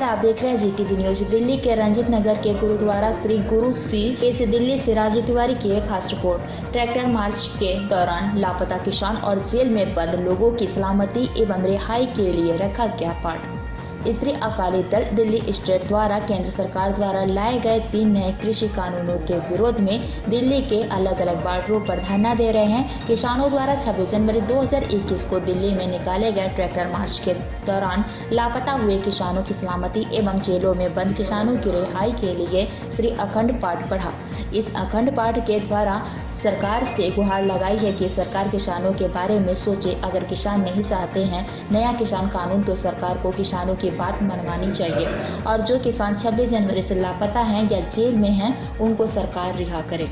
आप देख रहे हैं जीटीवी न्यूज। दिल्ली के रंजीत नगर के गुरुद्वारा श्री गुरु सी से दिल्ली से राजीव तिवारी की एक खास रिपोर्ट। ट्रैक्टर मार्च के दौरान लापता किसान और जेल में बंद लोगों की सलामती एवं रिहाई के लिए रखा गया पाठ। स्त्री अकाली दल दिल्ली स्टेट द्वारा केंद्र सरकार द्वारा लाए गए 3 नए कृषि कानूनों के विरोध में दिल्ली के अलग अलग बॉर्डरों पर धरना दे रहे हैं। किसानों द्वारा 26 जनवरी 2021 को दिल्ली में निकाले गए ट्रैक्टर मार्च के दौरान लापता हुए किसानों की सलामती एवं जेलों में बंद किसानों की रिहाई के लिए श्री अखंड पाठ पढ़ा। इस अखंड पाठ के द्वारा सरकार से गुहार लगाई है कि सरकार किसानों के बारे में सोचे। अगर किसान नहीं चाहते हैं नया किसान कानून तो सरकार को किसानों की बात मनवानी चाहिए और जो किसान 26 जनवरी से लापता हैं या जेल में हैं उनको सरकार रिहा करे।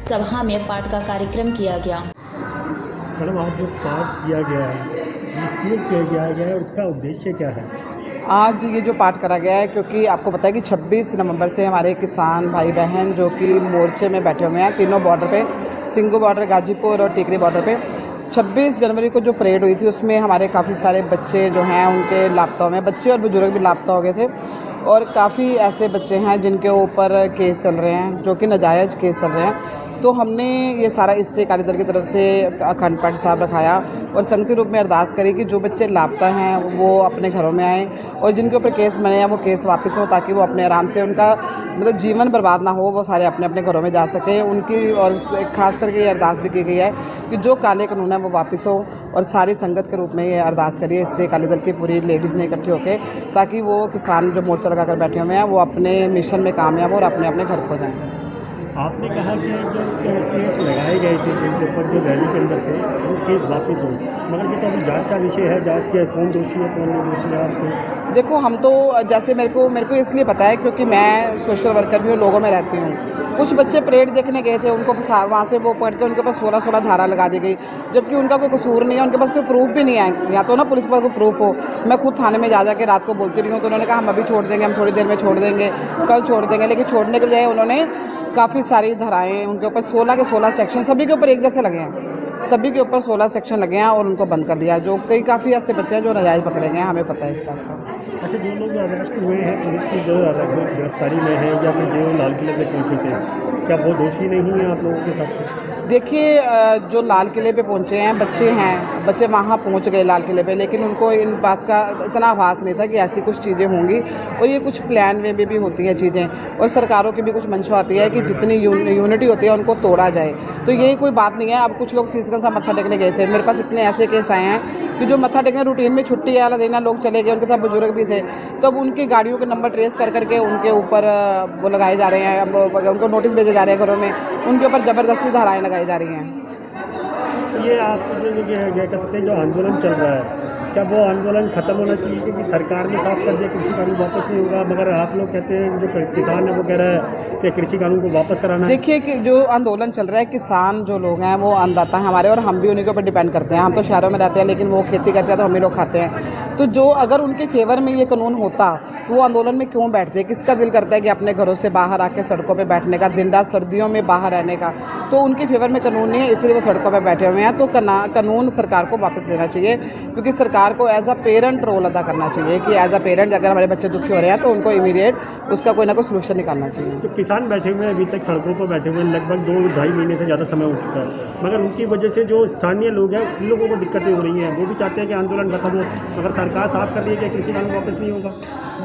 सभा में पाठ का कार्यक्रम किया गया। मैडम, आज जो पाठ किया गया है ये क्यों किया गया है और इसका उद्देश्य क्या है? आज ये जो पाठ करा गया है क्योंकि आपको पता है कि 26 नवंबर से हमारे किसान भाई बहन जो कि मोर्चे में बैठे हुए हैं तीनों बॉर्डर पे, सिंघू बॉर्डर, गाजीपुर और टिकरी बॉर्डर पे 26 जनवरी को जो परेड हुई थी उसमें हमारे काफ़ी सारे बच्चे जो हैं उनके लापता हुए हैं। बच्चे और बुजुर्ग भी लापता हो गए थे और काफ़ी ऐसे बच्चे हैं जिनके ऊपर केस चल रहे हैं जो कि नाजायज़ केस चल रहे हैं। तो हमने ये सारा स्त्री अकाली दल की तरफ से अखंड पाठ साहब रखाया और संगति रूप में अरदास करी कि जो बच्चे लापता हैं वो अपने घरों में आएँ और जिनके ऊपर केस बने हैं वो केस वापस हो ताकि वो अपने आराम से उनका मतलब जीवन बर्बाद ना हो, वो सारे अपने अपने घरों में जा सकें उनकी। और खास करके ये अरदास भी की गई है कि जो काले कानून है वो वापस हो और सारी संगत के रूप में ये अरदास करिए स्त्री अकाली दल की पूरी लेडीज़ ने इकट्ठे होकर, ताकि वो किसान जो मोर्चा लगा कर बैठे हुए हैं वो अपने मिशन में कामयाब हो और अपने अपने घर को जाएँ। आपने कहा कि जो केस लगाए गए थे जिनके ऊपर जो रैली के अंदर थे वो केस वापस हो, मगर ये तो अभी जांच का विषय है। जांच के कौन दोषी है कौन नहीं दोषी है आपको? देखो, हम तो जैसे मेरे को इसलिए पता है क्योंकि मैं सोशल वर्कर भी हूँ, लोगों में रहती हूँ। कुछ बच्चे परेड देखने गए थे, उनको वहाँ से वो पढ़ के उनके पास 16 धारा लगा दी गई, जबकि उनका कोई कसूर नहीं है, उनके पास कोई प्रूफ भी नहीं है। या तो ना पुलिस के पास कोई प्रूफ हो। मैं खुद थाने में जा के रात को बोलती रही हूँ तो उन्होंने कहा हम अभी छोड़ देंगे, हम थोड़ी देर में छोड़ देंगे, कल छोड़ देंगे। लेकिन छोड़ने के बजाय उन्होंने काफ़ी सारी धाराएँ उनके ऊपर 16 के 16 सेक्शन सभी के ऊपर एक जैसे लगे हैं, सभी के ऊपर 16 सेक्शन लगे हैं और उनको बंद कर लिया। जो काफ़ी ऐसे बच्चे हैं जो नाजायज़ पकड़े गए हैं, हमें पता है इस बात का। अच्छा, जो लोग अरेस्ट हुए हैं पुलिस की जो गिरफ्तारी में है या फिर जो लाल किले पे पहुँचे थे, क्या वो दोषी नहीं है आप लोगों के साथ? देखिए, जो लाल किले पे पहुँचे हैं बच्चे वहाँ पहुँच गए लाल किले पे, लेकिन उनको इन पास का इतना आभास नहीं था कि ऐसी कुछ चीज़ें होंगी और ये कुछ प्लान में भी होती हैं चीज़ें। और सरकारों की भी कुछ मंशा होती है कि जितनी यूनिटी होती है उनको तोड़ा जाए, तो यही कोई बात नहीं है। अब कुछ लोग शीशगंज साहब मत्था टेकने गए थे, मेरे पास इतने ऐसे केस आए हैं कि जो मत्था टेकने रूटीन में छुट्टी वाला देना लोग चले गए, उनके साथ बुजुर्ग भी थे, तो अब उनकी गाड़ियों के नंबर ट्रेस कर करके उनके ऊपर वो लगाए जा रहे हैं, अब उनको नोटिस भेजे जा रहे हैं घरों में, उनके ऊपर ज़बरदस्ती धाराएँ लगाई जा रही हैं। ये आप ये कह सकते हैं जो आंदोलन चल रहा है, क्या वो आंदोलन खत्म होना चाहिए? क्योंकि सरकार ने साफ कर दिया कृषि कानून वापस नहीं होगा, मगर आप लोग कहते हैं जो किसान है वो कह रहा है कि कृषि कानून को वापस कराना है। देखिए कि जो आंदोलन चल रहा है, किसान जो लोग हैं वो अन्नदाता हैं हमारे और हम भी उन्हीं के ऊपर डिपेंड करते हैं। हम तो शहरों में रहते हैं लेकिन वो खेती करते हैं तो हम ही लोग खाते हैं। तो जो अगर उनके फेवर में ये कानून होता तो वो आंदोलन में क्यों बैठते? किसका दिल करता है कि अपने घरों से बाहर आके सड़कों पर बैठने का, दिन रात सर्दियों में बाहर रहने का? तो उनके फेवर में कानून नहीं है, इसलिए वो सड़कों पर बैठे हुए हैं। तो कानून सरकार को वापस लेना चाहिए, क्योंकि सरकार को एज अ पेरेंट रोल अदा करना चाहिए कि एज अ पेरेंट अगर हमारे बच्चे दुखी हो रहे हैं तो उनको इमीडिएट उसका कोई ना कोई सोल्यूशन निकालना चाहिए। तो किसान बैठे हुए हैं अभी तक सड़कों पर बैठे हुए हैं, लगभग 2-2.5 महीने से ज़्यादा समय हो चुका है, मगर उनकी वजह से जो स्थानीय लोग हैं उन लोगों को दिक्कतें हो रही हैं। वो भी चाहते हैं कि आंदोलन खत्म हो, मगर सरकार साफ कर रही है कि कृषि कानून वापस नहीं होगा।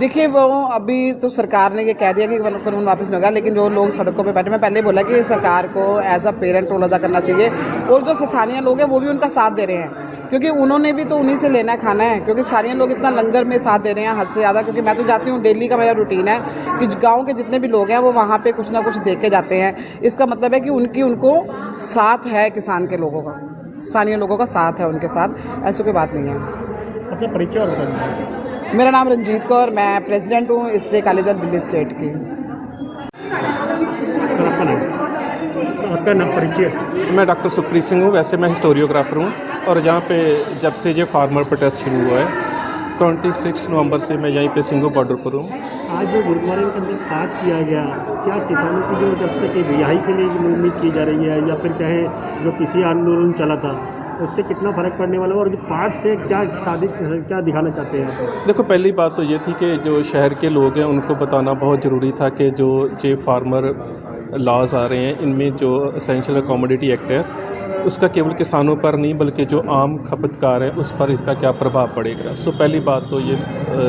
देखिए, वो अभी तो सरकार ने ये कह दिया कि कानून वापस नहीं होगा, लेकिन जो लोग सड़कों पे बैठे, मैं पहले बोला कि सरकार को एज अ पेरेंट रोल अदा करना चाहिए और जो स्थानीय लोग हैं वो भी उनका साथ दे रहे हैं, क्योंकि उन्होंने भी तो उन्हीं से लेना खाना है। क्योंकि स्थानीय लोग इतना लंगर में साथ दे रहे हैं हद से ज़्यादा, क्योंकि मैं तो जाती हूँ, डेली का मेरा रूटीन है कि गाँव के जितने भी लोग हैं वो वहाँ पे कुछ ना कुछ दे के जाते हैं। इसका मतलब है कि उनको साथ है, किसान के लोगों का, स्थानीय लोगों का साथ है उनके साथ, ऐसी कोई बात नहीं है। अपना परिचय और बताइए। मेरा नाम रंजीत कौर, मैं प्रेसिडेंट हूँ स्त्री अकाली दल दिल्ली स्टेट की। आपका नाम परिचय? मैं डॉक्टर सुखप्रीत सिंह हूँ, वैसे मैं हिस्टोरियोग्राफर हूँ और जहाँ पे जब से ये फार्मर प्रोटेस्ट शुरू हुआ है 26 नवंबर से मैं यहीं पे सिंगू बॉर्डर पर हूँ। आज जो गुरुद्वारे के अंदर पाठ किया गया, क्या किसानों की जो जब तक रिहाई के लिए उम्मीद की जा रही है, या फिर कहें जो किसी आंदोलन चला था उससे कितना फर्क पड़ने वाला है, और जो पाठ से क्या क्या दिखाना चाहते हैं आप? देखो, पहली बात तो ये थी कि जो शहर के लोग हैं उनको बताना बहुत ज़रूरी था कि जो फार्मर लॉज आ रहे हैं इनमें जो एसेंशियल कमोडिटी एक्ट है उसका केवल किसानों पर नहीं बल्कि जो आम खपतकार हैं उस पर इसका क्या प्रभाव पड़ेगा। सो पहली बात तो ये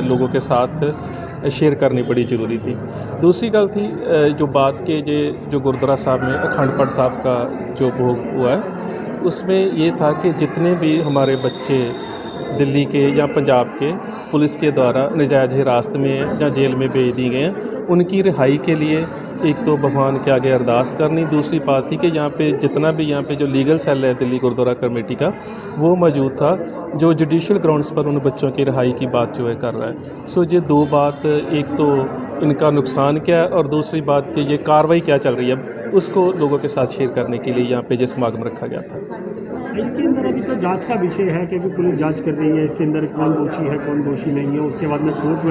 लोगों के साथ शेयर करनी बड़ी ज़रूरी थी। दूसरी गल थी जो बात के जो गुरुद्वारा साहब में अखंड पाठ साहब का जो भोग हुआ है उसमें ये था कि जितने भी हमारे बच्चे दिल्ली के या पंजाब के पुलिस के द्वारा नजायज़ हिरासत में या जेल में भेज दिए गए हैं उनकी रिहाई के लिए एक तो भगवान के आगे अरदास करनी, दूसरी बात थी कि यहाँ पे जितना भी यहाँ पे जो लीगल सेल है दिल्ली गुरुद्वारा कमेटी का वो मौजूद था जो जुडिशल ग्राउंड्स पर उन बच्चों की रिहाई की बात जो है कर रहा है। सो ये दो बात, एक तो इनका नुकसान क्या है और दूसरी बात कि ये कार्रवाई क्या चल रही है उसको लोगों के साथ शेयर करने के लिए यहाँ पे ये समागम रखा गया था। इसके अंदर अभी तो जांच का विषय है क्योंकि पुलिस जांच कर रही है इसके अंदर कौन दोषी है कौन दोषी नहीं है, उसके बाद में कोर्ट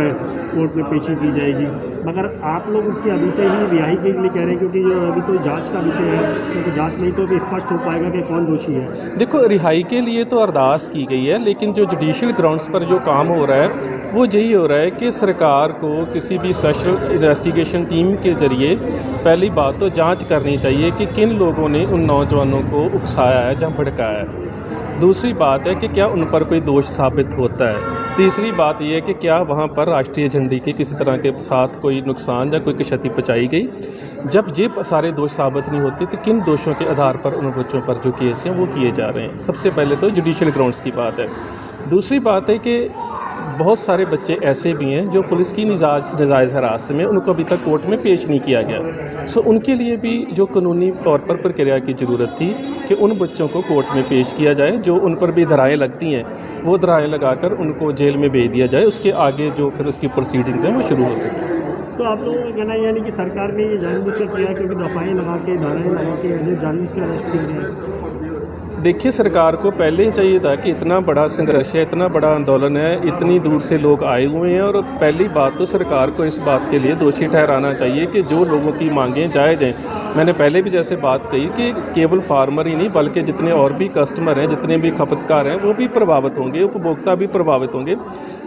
में पेशी की जाएगी, मगर आप लोग उसकी अभी से ही रिहाई के लिए कह रहे हैं क्योंकि जो अभी तो जांच का विषय है, क्योंकि जांच नहीं तो स्पष्ट हो पाएगा कि कौन दोषी है। देखो, रिहाई के लिए तो अरदास की गई है लेकिन जो जुडिशल ग्राउंड्स पर जो काम हो रहा है वो यही हो रहा है कि सरकार को किसी भी स्पेशल इन्वेस्टिगेशन टीम के जरिए पहली बात तो जांच करनी चाहिए कि किन लोगों ने उन नौजवानों को उकसाया है या भड़काया है। दूसरी बात है कि क्या उन पर कोई दोष साबित होता है। तीसरी बात यह है कि क्या वहाँ पर राष्ट्रीय झंडे के किसी तरह के साथ कोई नुकसान या कोई क्षति पहुँचाई गई। जब ये सारे दोष साबित नहीं होते तो किन दोषों के आधार पर उन बच्चों पर जो केस हैं वो किए जा रहे हैं। सबसे पहले तो जुडिशल ग्राउंड्स की बात है। दूसरी बात है कि बहुत सारे बच्चे ऐसे भी हैं जो पुलिस की नजायज़ हिरासत में उनको अभी तक कोर्ट में पेश नहीं किया गया। सो उनके लिए भी जो कानूनी तौर पर प्रक्रिया की ज़रूरत थी कि उन बच्चों को कोर्ट में पेश किया जाए, जो उन पर भी धाराएँ लगती हैं वो धाराएँ लगाकर उनको जेल में भेज दिया जाए, उसके आगे जो फिर उसकी प्रोसीडिंग्स हैं वो शुरू हो सके। तो आप लोगों का कहना यानी कि सरकार ने ये जानबूझ कर किया क्योंकि दफाएँ लगा के धाराएँ लगा के जानबूझ के अरेस्ट किया गया। देखिए, सरकार को पहले ही चाहिए था कि इतना बड़ा संघर्ष है, इतना बड़ा आंदोलन है, इतनी दूर से लोग आए हुए हैं और पहली बात तो सरकार को इस बात के लिए दोषी ठहराना चाहिए कि जो लोगों की मांगें जायज़ हैं। मैंने पहले भी जैसे बात कही कि केवल फार्मर ही नहीं बल्कि जितने और भी कस्टमर हैं, जितने भी खपतकार हैं वो भी प्रभावित होंगे, उपभोक्ता भी प्रभावित होंगे।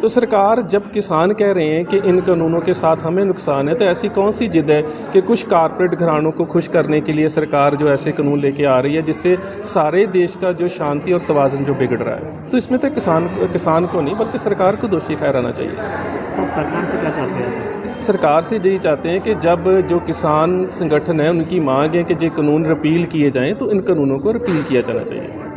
तो सरकार जब किसान कह रहे हैं कि इन कानूनों के साथ हमें नुकसान है तो ऐसी कौन सी जिद है कि कुछ कारपोरेट घरानों को खुश करने के लिए सरकार जो ऐसे कानून लेके आ रही है जिससे सारे देश का जो शांति और तवाज़ुन जो बिगड़ रहा है। तो इसमें तो किसान को नहीं बल्कि सरकार को दोषी ठहराना चाहिए। तो सरकार से क्या चाहते हैं? सरकार से यही चाहते हैं कि जब जो किसान संगठन है उनकी मांग है कि जो कानून रिपील किए जाएं तो इन कानूनों को रिपील किया जाना चाहिए।